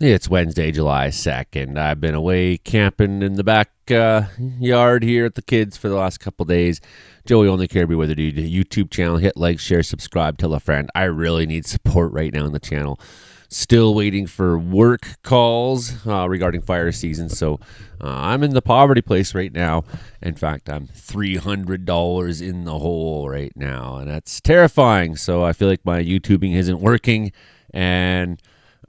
It's Wednesday, July 2nd. I've been away camping in the back yard here at the kids for the last couple days. Joey Only Caribou Weather Dude YouTube channel. Hit like, share, subscribe, tell a friend. I really need support right now on the channel. Still waiting for work calls regarding fire season. So I'm in the poverty place right now. In fact, I'm $300 in the hole right now. And that's terrifying. So I feel like my YouTubing isn't working. And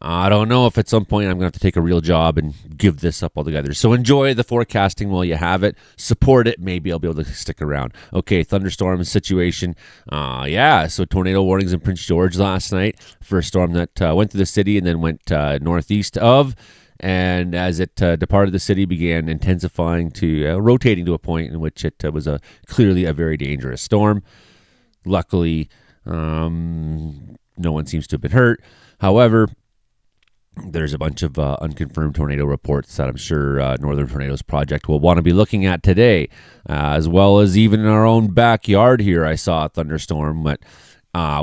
I don't know if at some point I'm going to have to take a real job and give this up altogether. So enjoy the forecasting while you have it. Support it. Maybe I'll be able to stick around. Okay, thunderstorm situation. So tornado warnings in Prince George last night for a storm that went through the city and then went northeast of. And as it departed the city, began intensifying to rotating to a point in which it was clearly a very dangerous storm. Luckily, no one seems to have been hurt. However, there's a bunch of unconfirmed tornado reports that I'm sure Northern Tornadoes Project will want to be looking at today, as well as even in our own backyard here. I saw a thunderstorm that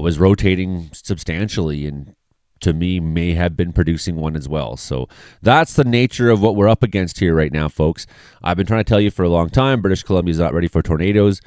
was rotating substantially and to me may have been producing one as well. So that's the nature of what we're up against here right now, folks. I've been trying to tell you for a long time, British Columbia is not ready for tornadoes,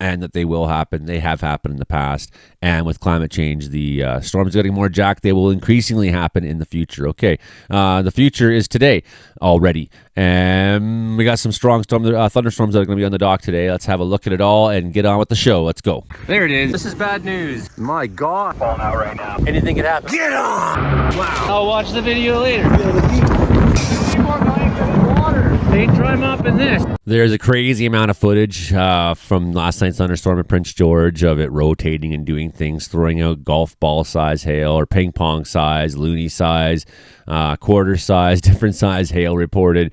and that they will happen. They have happened in the past. And with climate change, the storms getting more jacked. They will increasingly happen in the future. Okay, the future is today already. And we got some strong thunderstorms that are going to be on the dock today. Let's have a look at it all and get on with the show. Let's go. There it is. This is bad news. My God. Falling out right now. Anything could happen. Get on! Wow. I'll watch the video later. They try mopping this. There's a crazy amount of footage from last night's thunderstorm in Prince George of it rotating and doing things, throwing out golf ball size hail or ping pong size, loony size, quarter size, different size hail reported.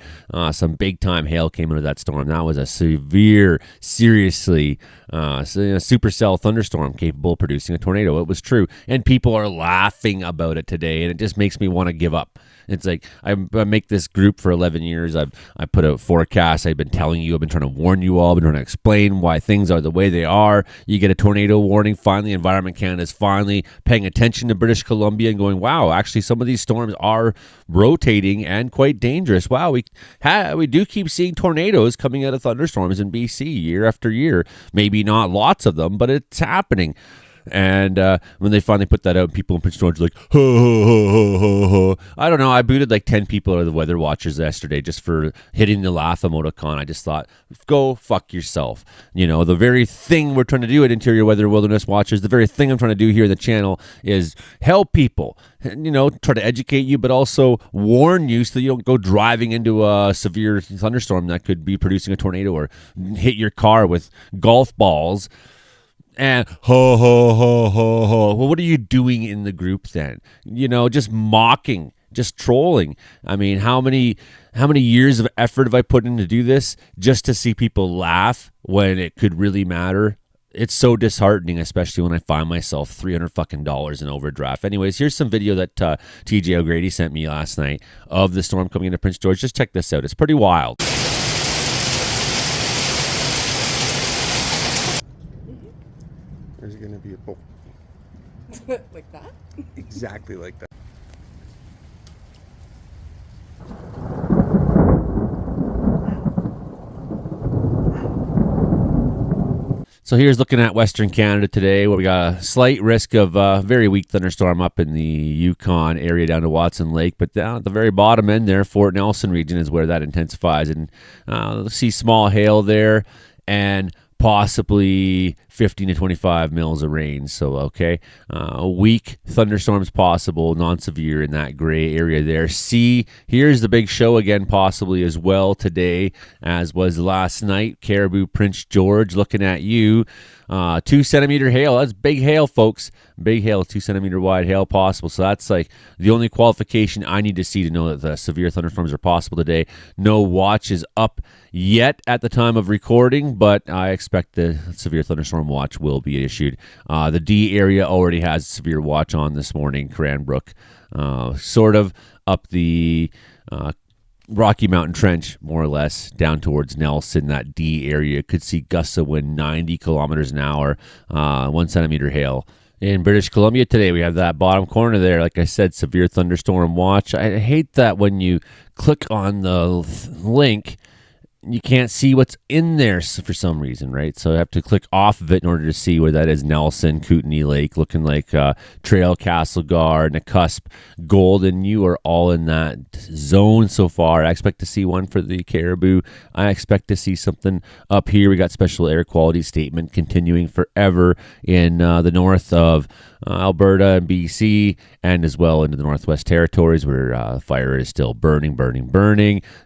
Some big time hail came out of that storm. That was a severe, seriously supercell thunderstorm capable of producing a tornado. It was true. And people are laughing about it today, and it just makes me want to give up. It's like I make this group for 11 years. I put out forecasts. I've been telling you. I've been trying to warn you all. I've been trying to explain why things are the way they are. You get a tornado warning. Finally, Environment Canada is finally paying attention to British Columbia and going, wow, actually some of these storms are rotating and quite dangerous. Wow, we do keep seeing tornadoes coming out of thunderstorms in BC year after year. Maybe not lots of them, but it's happening. And when they finally put that out, people in Prince George are like, ho, ho, ho, ho, ho, ho. I don't know. I booted like 10 people out of the weather watchers yesterday just for hitting the laugh emoticon. I just thought, go fuck yourself. You know, the very thing we're trying to do at Interior Weather Wilderness Watchers, the very thing I'm trying to do here in the channel is help people, you know, try to educate you, but also warn you so that you don't go driving into a severe thunderstorm that could be producing a tornado or hit your car with golf balls. And ho, ho, ho, ho, ho. Well, what are you doing in the group then? You know, just mocking, just trolling. I mean, how many years of effort have I put in to do this just to see people laugh when it could really matter? It's so disheartening, especially when I find myself $300 in overdraft. Anyways, here's some video that TJ O'Grady sent me last night of the storm coming into Prince George. Just check this out. It's pretty wild. There's going to be a bolt. Like that? Exactly like that. So here's looking at Western Canada today, where we got a slight risk of a very weak thunderstorm up in the Yukon area down to Watson Lake. But down at the very bottom end there, Fort Nelson region is where that intensifies. And see small hail there and possibly 15 to 25 mils of rain. So, okay, weak thunderstorms possible, non-severe in that gray area there. See, here's the big show again, possibly as well today, as was last night. Caribou, Prince George, looking at you. 2 centimeter hail. That's big hail, folks. Big hail, 2 centimeter wide hail possible. So that's like the only qualification I need to see to know that the severe thunderstorms are possible today. No watch is up yet at the time of recording, but I expect the severe thunderstorm watch will be issued. The D area already has a severe watch on this morning. Cranbrook, sort of up the Rocky Mountain Trench, more or less, down towards Nelson, that D area. Could see gusts of wind 90 kilometers an hour, 1 centimeter hail In British Columbia today, we have that bottom corner there. Like I said, severe thunderstorm watch. I hate that when you click on the link, you can't see what's in there for some reason, right? So I have to click off of it in order to see where that is. Nelson, Kootenay Lake, looking like Trail, Castlegar, Nakusp, Golden. You are all in that zone so far. I expect to see one for the Caribou. I expect to see something up here. We got special air quality statement continuing forever in the north of Alberta and BC, and as well into the Northwest Territories where fire is still burning.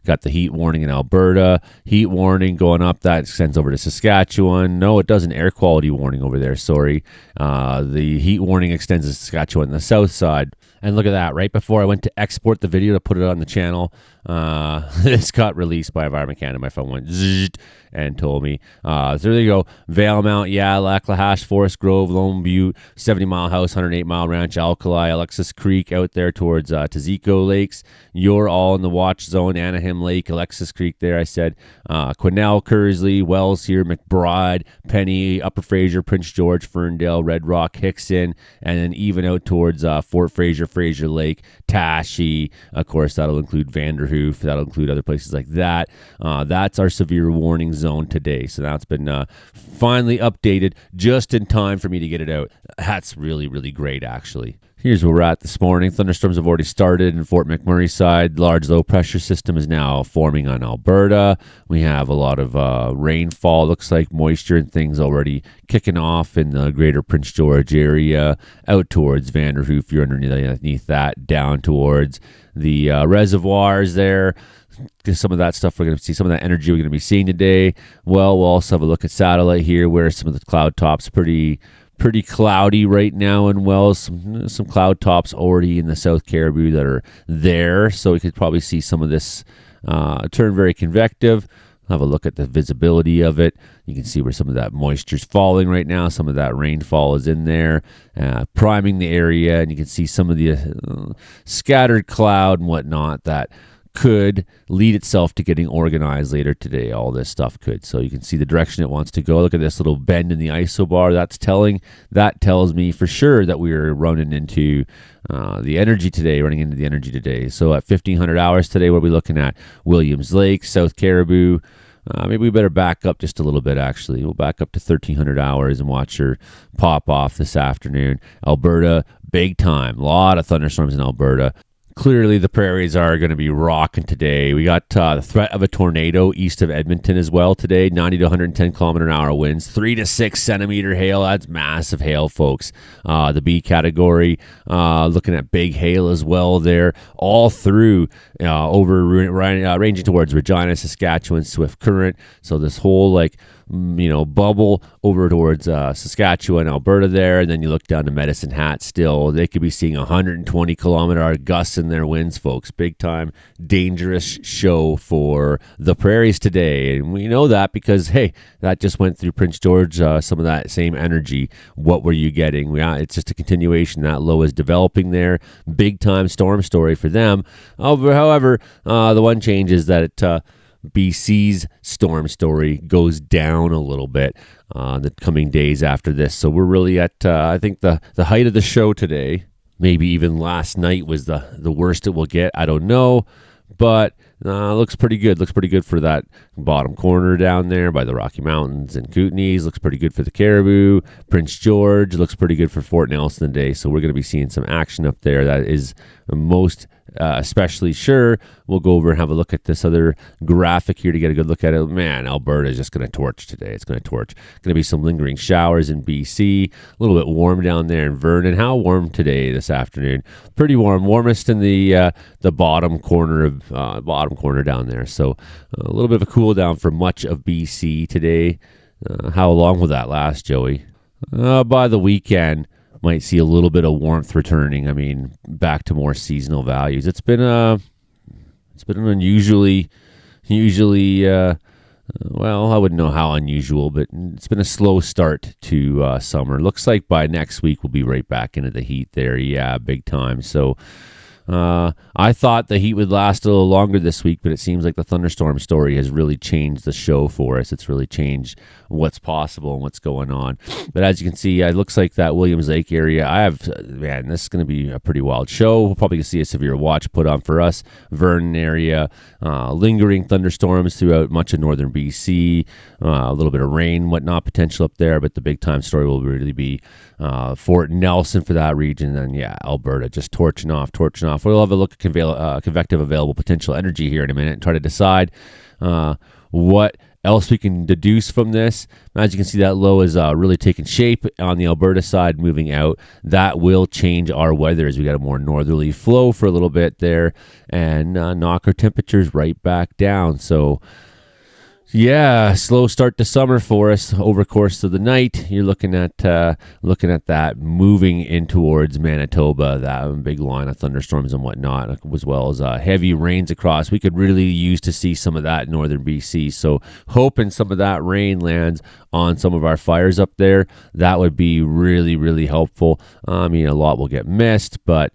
Got the heat warning in Alberta. Heat warning going up. That extends over to Saskatchewan. No, it doesn't. Air quality warning over there. Sorry. The heat warning extends to Saskatchewan, the south side. And look at that. Right before I went to export the video to put it on the channel, this got released by Environment Canada. My phone went zzz and told me. So there you go. Valemount, Laclahash, Forest Grove, Lone Butte, 70 Mile House, 108 Mile Ranch, Alkali, Alexis Creek out there towards Tazico Lakes. You're all in the watch zone. Anaheim Lake, Alexis Creek there, I said. Quesnel, Kersley, Wells here, McBride, Penny, Upper Fraser, Prince George, Ferndale, Red Rock, Hickson, and then even out towards Fort Fraser, Fraser Lake, Tashi. Of course, that'll include Vanderhoof. That'll include other places like that. That's our severe warning zone today. So that's been finally updated just in time for me to get it out. That's really, really great, actually. Here's where we're at this morning. Thunderstorms have already started in Fort McMurray side. Large low pressure system is now forming on Alberta. We have a lot of rainfall. Looks like moisture and things already kicking off in the greater Prince George area. Out towards Vanderhoof, you're underneath that. Down towards the reservoirs there. Some of that stuff we're going to see, some of that energy we're going to be seeing today. Well, we'll also have a look at satellite here where some of the cloud tops pretty cloudy right now in Wells. Some cloud tops already in the South Caribou that are there, so we could probably see some of this turn very convective. Have a look at the visibility of it. You can see where some of that moisture's falling right now. Some of that rainfall is in there, priming the area, and you can see some of the scattered cloud and whatnot that could lead itself to getting organized later today. All this stuff could. So you can see the direction it wants to go. Look at this little bend in the isobar. That tells me for sure that we're running into the energy today. So at 1500 hours today, what are we looking at? Williams Lake, South Caribou. Maybe we better back up just a little bit, actually. We'll back up to 1300 hours and watch her pop off this afternoon. Alberta, big time. A lot of thunderstorms in Alberta. Clearly, the prairies are going to be rocking today. We got the threat of a tornado east of Edmonton as well today. 90 to 110 kilometer an hour winds. 3 to 6 centimeter hail. That's massive hail, folks. The B category. Looking at big hail as well there. All through ranging towards Regina, Saskatchewan, Swift Current. So this whole bubble over towards Saskatchewan, Alberta there, and then you look down to Medicine Hat still. They could be seeing 120 kilometer hour gusts in their winds, folks. Big time dangerous show for the prairies today. And we know that because, hey, that just went through Prince George, some of that same energy. What were you getting? It's just a continuation. That low is developing there. Big time storm story for them. However, the one change is that BC's storm story goes down a little bit the coming days after this. So we're really at, I think, the height of the show today. Maybe even last night was the worst it will get. I don't know. But looks pretty good. Looks pretty good for that bottom corner down there by the Rocky Mountains and Kootenays. Looks pretty good for the Caribou. Prince George looks pretty good for Fort Nelson today. So we're going to be seeing some action up there. That is most especially sure. We'll go over and have a look at this other graphic here to get a good look at it. Man, Alberta is just going to torch today. It's going to torch. Going to be some lingering showers in BC. A little bit warm down there in Vernon. How warm today this afternoon? Pretty warm. Warmest in the bottom corner down there. So a little bit of a cool down for much of BC today. How long will that last, Joey? By the weekend, might see a little bit of warmth returning. I mean, back to more seasonal values. It's been an unusually, well, I wouldn't know how unusual, but it's been a slow start to summer. Looks like by next week we'll be right back into the heat there. Yeah, big time. So I thought the heat would last a little longer this week, but it seems like the thunderstorm story has really changed the show for us. It's really changed what's possible and what's going on. But as you can see, it looks like that Williams Lake area, this is going to be a pretty wild show. We'll probably see a severe watch put on for us. Vernon area, lingering thunderstorms throughout much of northern BC, a little bit of rain, whatnot, potential up there, but the big time story will really be Fort Nelson for that region, and Alberta just torching off. We'll have a look at convective available potential energy here in a minute and try to decide what else we can deduce from this. As you can see, that low is really taking shape on the Alberta side, moving out. That will change our weather as we got a more northerly flow for a little bit there and knock our temperatures right back down. So slow start to summer for us over the course of the night. You're looking at that moving in towards Manitoba, that big line of thunderstorms and whatnot, as well as heavy rains across. We could really use to see some of that in northern BC. So hoping some of that rain lands on some of our fires up there. That would be really, really helpful. I mean, a lot will get missed, but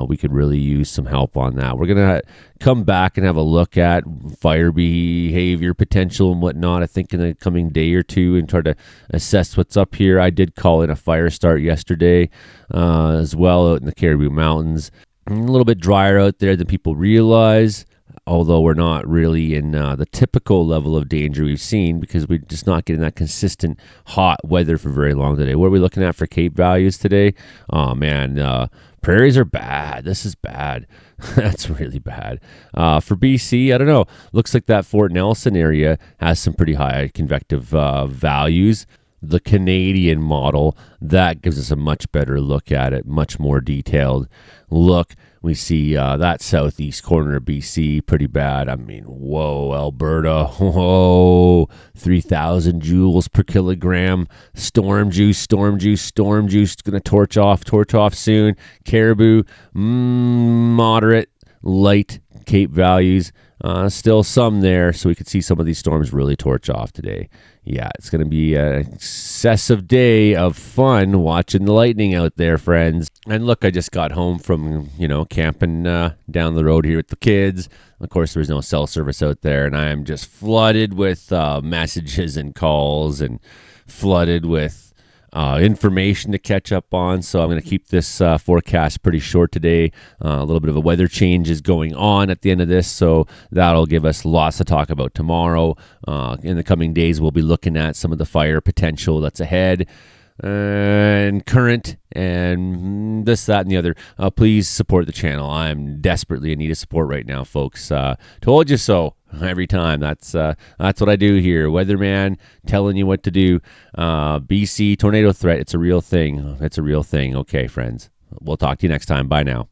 we could really use some help on that. We're going to come back and have a look at fire behavior potential and whatnot, I think, in the coming day or two and try to assess what's up here. I did call in a fire start yesterday as well out in the Caribou Mountains. A little bit drier out there than people realize, although we're not really in the typical level of danger we've seen because we're just not getting that consistent hot weather for very long today. What are we looking at for Cape values today? Oh, man, prairies are bad. This is bad. That's really bad. For BC, I don't know. Looks like that Fort Nelson area has some pretty high convective values. The Canadian model, that gives us a much better look at it, much more detailed look. We see that southeast corner of BC, pretty bad. I mean, whoa, Alberta, whoa, 3,000 joules per kilogram. Storm juice, going to torch off soon. Caribou, moderate, light Cape values. Still some there, so we could see some of these storms really torch off today. Yeah, it's going to be an excessive day of fun watching the lightning out there, friends. And look, I just got home from, camping down the road here with the kids. Of course, there was no cell service out there, and I am just flooded with messages and calls and flooded with information to catch up on. So I'm going to keep this forecast pretty short today. A little bit of a weather change is going on at the end of this, so that'll give us lots to talk about tomorrow. In the coming days, we'll be looking at some of the fire potential that's ahead and current and this, that, and the other. Please support the channel. I'm desperately in need of support right now, folks. Told you so. Every time. That's what I do here. Weatherman telling you what to do. BC tornado threat. It's a real thing. Okay, friends. We'll talk to you next time. Bye now.